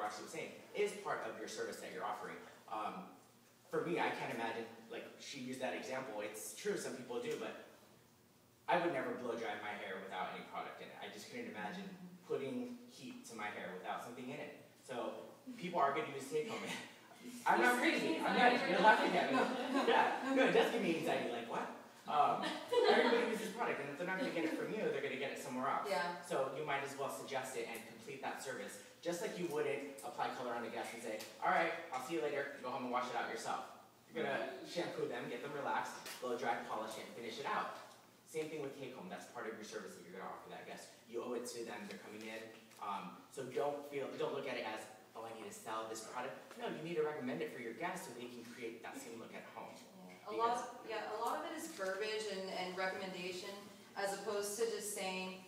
Roxy was saying, is part of your service that you're offering. For me, I can't imagine, like she used that example, it's true, some people do, but I would never blow dry my hair without any product in it. I just couldn't imagine putting heat to my hair without something in it. So people are going to use take home. I'm not crazy. I'm not. You're laughing at me. Yeah. No, it does give me anxiety. Like what? Everybody uses product, and if they're not going to get it from you, they're going to get it somewhere else. Yeah. So you might as well suggest it and complete that service, just like you wouldn't apply color on a guest and say, "All right, I'll see you later. Go home and wash it out yourself." You're going to shampoo them, get them relaxed, blow dry, polish it, and finish it out. Same thing with take home. That's part of your service that you're going to offer that guest. You owe it to them. They're coming in. So don't look at it as, oh, I need to sell this product. No, you need to recommend it for your guests so they can create that same look at home. A lot of it is verbiage and recommendation, as opposed to just saying,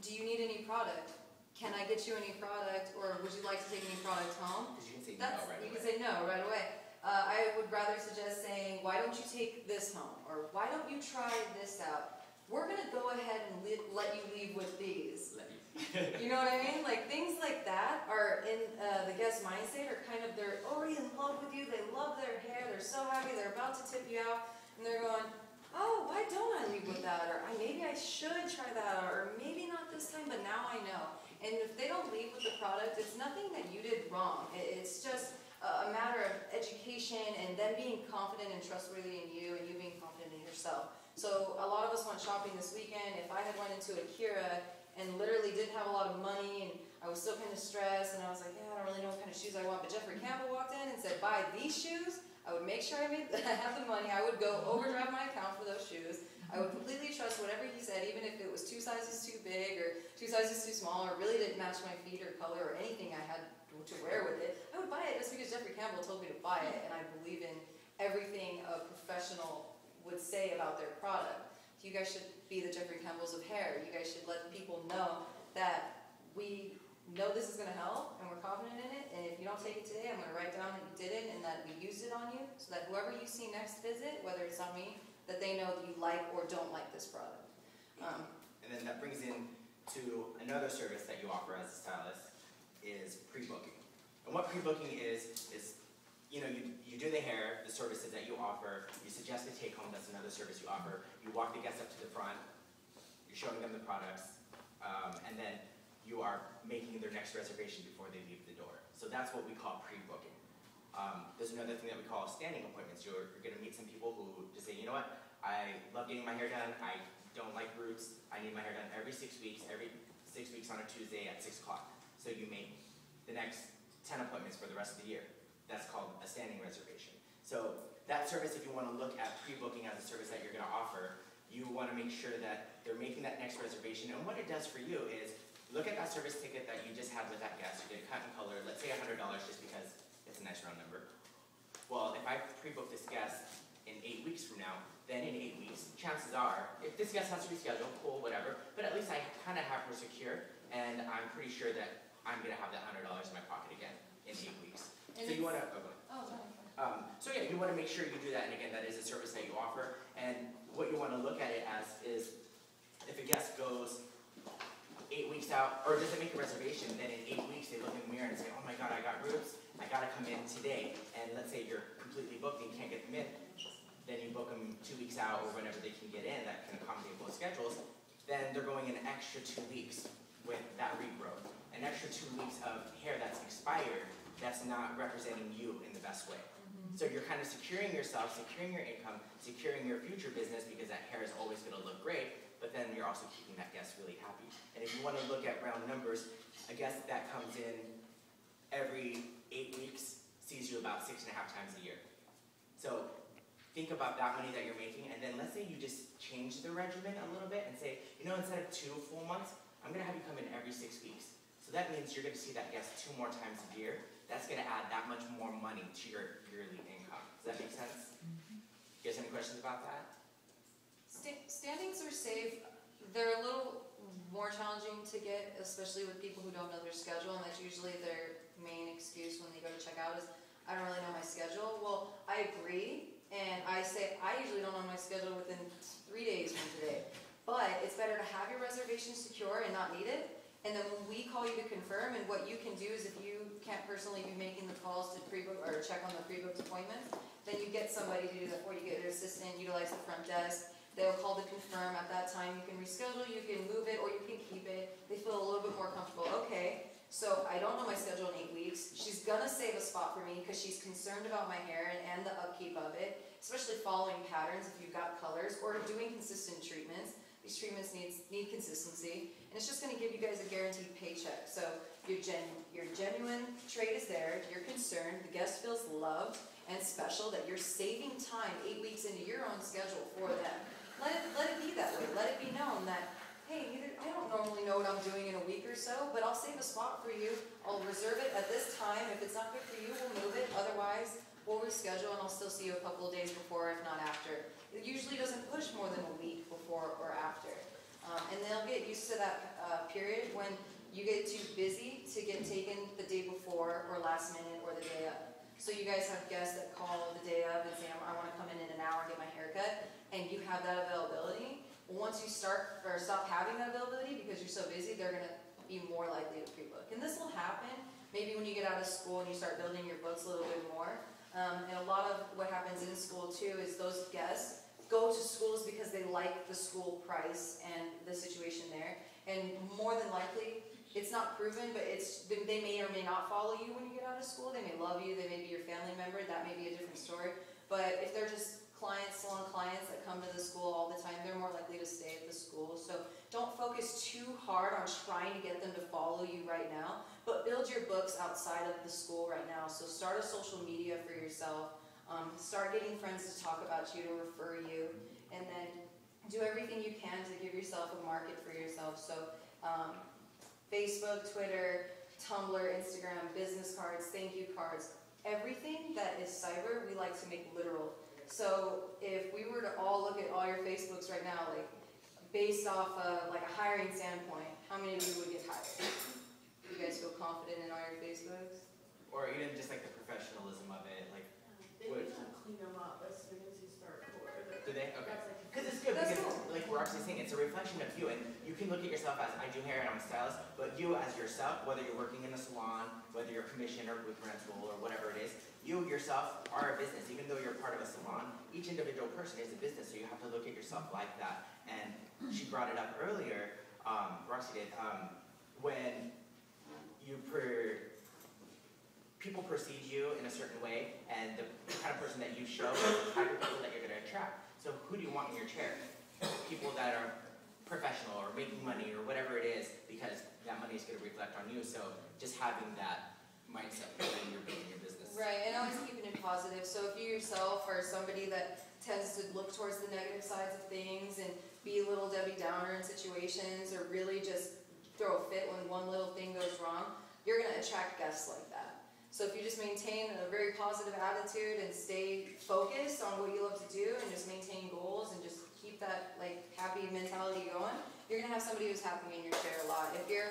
do you need any product? Can I get you any product, or would you like to take any product home? Because you can say no right away. You can say no right away. I would rather suggest saying, why don't you take this home? Or why don't you try this out? We're going to go ahead and let you leave with these. You know what I mean? Like things like that are in the guest mindset, are kind of, they're already in love with you, they love their hair, they're so happy, they're about to tip you out, and they're going, oh, why don't I leave with that? Or maybe I should try that out, or maybe not this time, but now I know. And if they don't leave with the product, it's nothing that you did wrong. It's just a matter of education and them being confident and trustworthy in you, and you being confident in yourself. So a lot of us went shopping this weekend. If I had went into Akira and literally didn't have a lot of money, and I was still kind of stressed, and I was like, yeah, I don't really know what kind of shoes I want, but Jeffrey Campbell walked in and said, buy these shoes. I would make sure I had the money. I would go overdrive my account for those shoes. I would completely trust whatever he said, even if it was 2 sizes too big or 2 sizes too small, or really didn't match my feet or color or anything I had to wear with it. I would buy it just because Jeffrey Campbell told me to buy it, and I believe in everything a professional would say about their product. You guys should be the Jeffrey Campbells of hair. You guys should let people know that we know this is going to help and we're confident in it, and if you don't take it today, I'm going to write down that you didn't and that we used it on you, so that whoever you see next visit, whether it's on me, that they know that you like or don't like this product. And then that brings in to another service that you offer as a stylist, is pre-booking. And what pre-booking is you know, you do the hair, the services that you offer, you suggest a take-home, that's another service you offer, you walk the guests up to the front, you're showing them the products, and then you are making their next reservation before they leave the door. So that's what we call pre-booking. There's another thing that we call standing appointments. You're going to meet some people who just say, you know what, I love getting my hair done, I don't like roots, I need my hair done every 6 weeks, every 6 weeks on a Tuesday at 6 o'clock. So you make the next 10 appointments for the rest of the year. That's called a standing reservation. So that service, if you want to look at pre-booking as a service that you're going to offer, you want to make sure that they're making that next reservation. And what it does for you is, look at that service ticket that you just had with that guest. You did cut and color, let's say $100 just because it's a nice round number. Well, if I pre-book this guest in 8 weeks from now, then in 8 weeks, chances are, if this guest has to reschedule, cool, whatever, but at least I kind of have her secure, and I'm pretty sure that I'm going to have that $100 in my pocket again in 8 weeks. And so you want to, so yeah, you want to make sure you do that, and again, that is a service that you offer, and what you want to look at it as is, if a guest goes 8 weeks out, or doesn't make a reservation, then in 8 weeks they look in the mirror and say, oh my god, I got roots, I got to come in today, and let's say you're completely booked and you can't get them in, then you book them 2 weeks out, or whenever they can get in, that can accommodate both schedules, then they're going an extra 2 weeks with that regrowth. An extra 2 weeks of hair that's expired, that's not representing you in the best way. So you're kind of securing yourself, securing your income, securing your future business, because that hair is always going to look great, but then you're also keeping that guest really happy. And if you want to look at round numbers, a guest that comes in every 8 weeks sees you about 6.5 times a year. So think about that money that you're making, and then let's say you just change the regimen a little bit and say, you know, instead of 2 full months, I'm going to have you come in every 6 weeks. So that means you're going to see that guest 2 more times a year. That's going to add that much more money to your yearly income. Does that make sense? You guys have any questions about that? Standings are safe. They're a little more challenging to get, especially with people who don't know their schedule, and that's usually their main excuse when they go to check out is, I don't really know my schedule. Well, I agree, and I say I usually don't know my schedule within 3 days from today. But it's better to have your reservation secure and not need it. And then when we call you to confirm, and what you can do is, if you can't personally be making the calls to pre-book or check on the pre-booked appointments, then you get somebody to do that for you. You get your assistant, utilize the front desk. They'll call to confirm at that time. You can reschedule, you can move it, or you can keep it. They feel a little bit more comfortable. Okay, so I don't know my schedule in 8 weeks. She's gonna save a spot for me because she's concerned about my hair and the upkeep of it, especially following patterns if you've got colors, or doing consistent treatments. These treatments need consistency, and it's just going to give you guys a guaranteed paycheck. So your genuine trade is there, you're concerned, the guest feels loved and special, that you're saving time 8 weeks into your own schedule for them. Let it be that way. Let it be known that, hey, I don't normally know what I'm doing in a week or so, but I'll save a spot for you. I'll reserve it at this time. If it's not good for you, we'll move it. Otherwise, we'll reschedule, and I'll still see you a couple of days before, if not after. It usually doesn't push more than a week before or after. And they'll get used to that period when you get too busy to get taken the day before or last minute or the day of. So you guys have guests that call the day of and say, I want to come in an hour and get my hair cut, and you have that availability. Well, once you stop having that availability because you're so busy, they're going to be more likely to pre-book. And this will happen maybe when you get out of school and you start building your books a little bit more. And a lot of what happens in school too is those guests go to schools because they like the school price and the situation there. And more than likely, it's not proven, but they may or may not follow you when you get out of school. They may love you, they may be your family member, that may be a different story. But if they're just salon clients that come to the school all the time, they're more likely to stay at the school. So don't focus too hard on trying to get them to follow you right now, but build your books outside of the school right now. So start a social media for yourself. Start getting friends to talk about you, to refer you, and then do everything you can to give yourself a market for yourself. So Facebook, Twitter, Tumblr, Instagram, business cards, thank you cards, everything that is cyber, we like to make literal. So if we were to all look at all your Facebooks right now, like based off of like a hiring standpoint, how many of you would get hired? You guys feel confident in all your Facebooks? Or even just like the professionalism of it, like. They need to clean them up as soon as you start forward. Do they? Okay. Because it's good, because like we're actually saying, it's a reflection of you, and you can look at yourself as, I do hair and I'm a stylist, but you as yourself, whether you're working in a salon, whether you're commissioned or with rental or whatever it is, you yourself are a business. Even though you're part of a salon, each individual person is a business, so you have to look at yourself like that. And she brought it up earlier, Roxy did, when people perceive you in a certain way, and the kind of person that you show is the type of people that you're going to attract. So who do you want in your chair? People that are professional or making money or whatever it is, because that money is going to reflect on you. So just having that mindset when you're building your business. Right, and always keeping it positive. So if you yourself are somebody that tends to look towards the negative sides of things and be a little Debbie Downer in situations, or really just throw a fit when one little thing goes wrong, you're going to attract guests like that. So if you just maintain a very positive attitude and stay focused on what you love to do and just maintain goals and just keep that like happy mentality going, you're going to have somebody who's happy in your chair a lot. If you're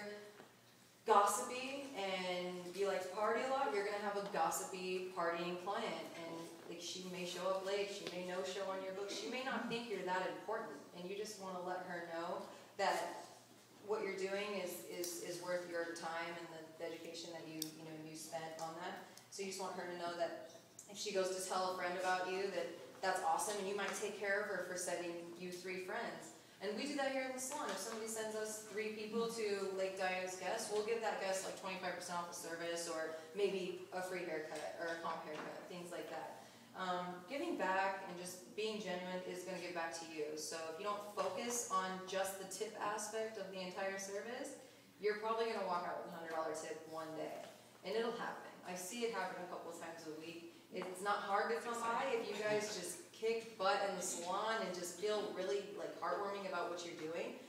gossipy and you like to party a lot, you're going to have a gossipy partying client, and like she may show up late, she may no show on your book, she may not think you're that important, and you just want to let her know that what you're doing is worth your time and the education that you spent on that. So you just want her to know that if she goes to tell a friend about you, that's awesome, and you might take care of her for sending you 3 friends. And we do that here in the salon. If somebody sends us 3 people to Lake Diana's guest, we'll give that guest like 25% off the service, or maybe a free haircut or a comp haircut, things like that. Giving back and just being genuine is going to give back to you. So if you don't focus on just the tip aspect of the entire service, you're probably going to walk out with a $100 tip one day. And it'll happen. I see it happen a couple of times a week. It's not hard to come by if you guys just kick butt in the salon and just feel really like heartwarming about what you're doing.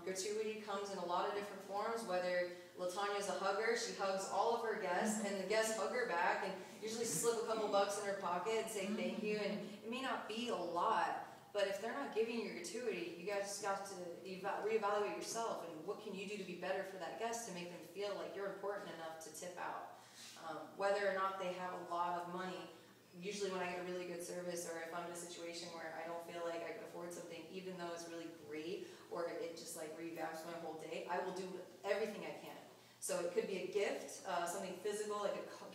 Gratuity comes in a lot of different forms, whether LaTanya's a hugger, she hugs all of her guests, and the guests hug her back and usually slip a couple bucks in her pocket and say thank you, and it may not be a lot, but if they're not giving you gratuity, you guys just got to reevaluate yourself and what can you do to be better for that guest to make them feel like you're important enough to tip out. Whether or not they have a lot of money, usually when I get a really good service, or if I'm in a situation where I don't feel like I can afford something, even though it's really great, or it just like revamps my whole day, I will do everything I can. So it could be a gift, something physical,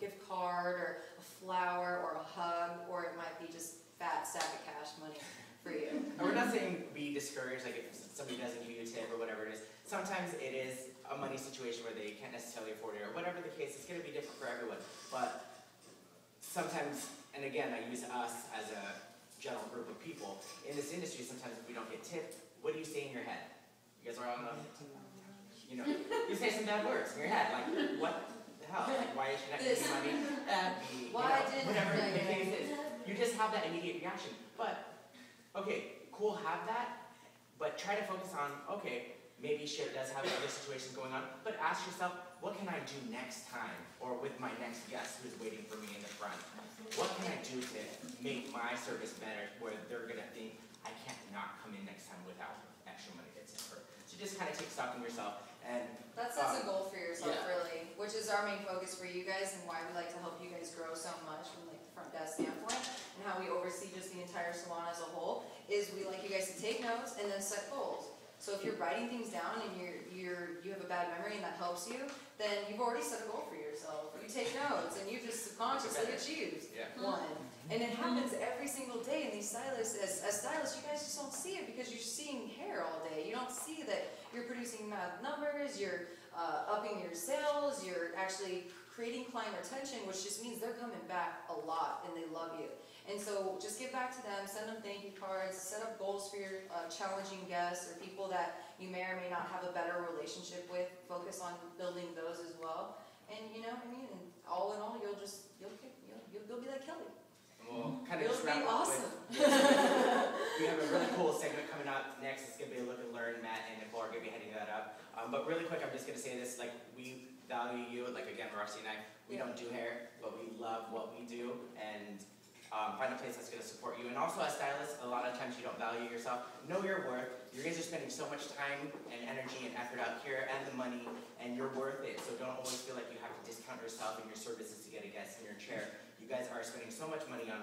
gift card or a flower or a hug, or it might be just fat sack of cash money for you. And we're not saying be discouraged, like if somebody doesn't give you a tip or whatever it is. Sometimes it is a money situation where they can't necessarily afford it, or whatever the case. It's going to be different for everyone. But sometimes, and again, I use us as a general group of people in this industry. Sometimes if we don't get tipped, what do you say in your head? You guys are all you know, you say some bad words in your head, like what the hell? Like why should I give you money? Why didn't whatever I? the case is, you just have that immediate reaction. But okay, cool, have that, but try to focus on, okay, maybe she does have other situations going on, but ask yourself, what can I do next time, or with my next guest who's waiting for me in the front? What can I do to make my service better, where they're gonna think, I can't not come in next time without extra money to tip her? So just kind of take stock in yourself, and That sets a goal for yourself, yeah. really, which is our main focus for you guys and why we like to help you guys grow so much from like the front desk standpoint and how we oversee just the entire salon as a whole, is we like you guys to take notes and then set goals. So if you're writing things down and you have a bad memory and that helps you, then you've already set a goal for yourself. You take notes and you just subconsciously achieved one. And it happens every single day, and these stylists, as stylists, you guys just don't see it because you're seeing hair all day. You don't see that you're producing mad numbers, you're upping your sales, you're actually creating client retention, which just means they're coming back a lot and they love you. And so just get back to them, send them thank you cards, set up goals for your challenging guests or people that you may or may not have a better relationship with. Focus on building those as well. And you know what I mean? And all in all, you'll be like Kelly. We'll kind of It'll just be wrap up awesome. we have a really cool segment coming up next. It's going to be a look and learn. Matt and Nicole are going to be heading that up. But really quick, I'm just going to say this, like, we value you. Like, again, Roxy and I, we don't do hair, but we love what we do. And find a place that's going to support you. And also as stylists, a lot of times you don't value yourself. Know your worth. You guys are spending so much time and energy and effort out here and the money, and you're worth it. So don't always feel like you have to discount yourself and your services to get a guest in your chair. You guys are spending so much money on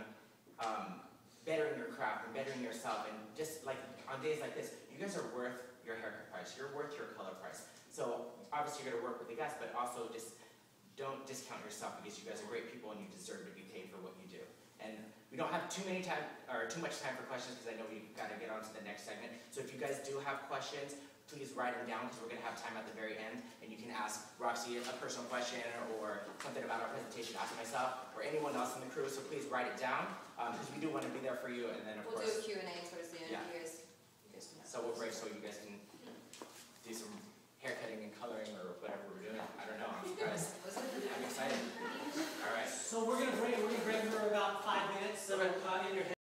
bettering your craft and bettering yourself. And just like on days like this, you guys are worth your haircut price. You're worth your color price. So obviously you're going to work with the guests, but also just don't discount yourself because you guys are great people and you deserve to be paid for what you do. And we don't have too much time for questions because I know we've got to get on to the next segment. So if you guys do have questions, please write them down because we're going to have time at the very end. And you can ask Roxy a personal question or something about our presentation, ask myself or anyone else in the crew. So please write it down because we do want to be there for you. And then of course, we'll do a Q&A towards the end. Yeah. You guys can so we'll break so you guys can do some haircutting and coloring or whatever we're doing. I don't know. I'm surprised. I'm excited. All right. So we're gonna break for about 5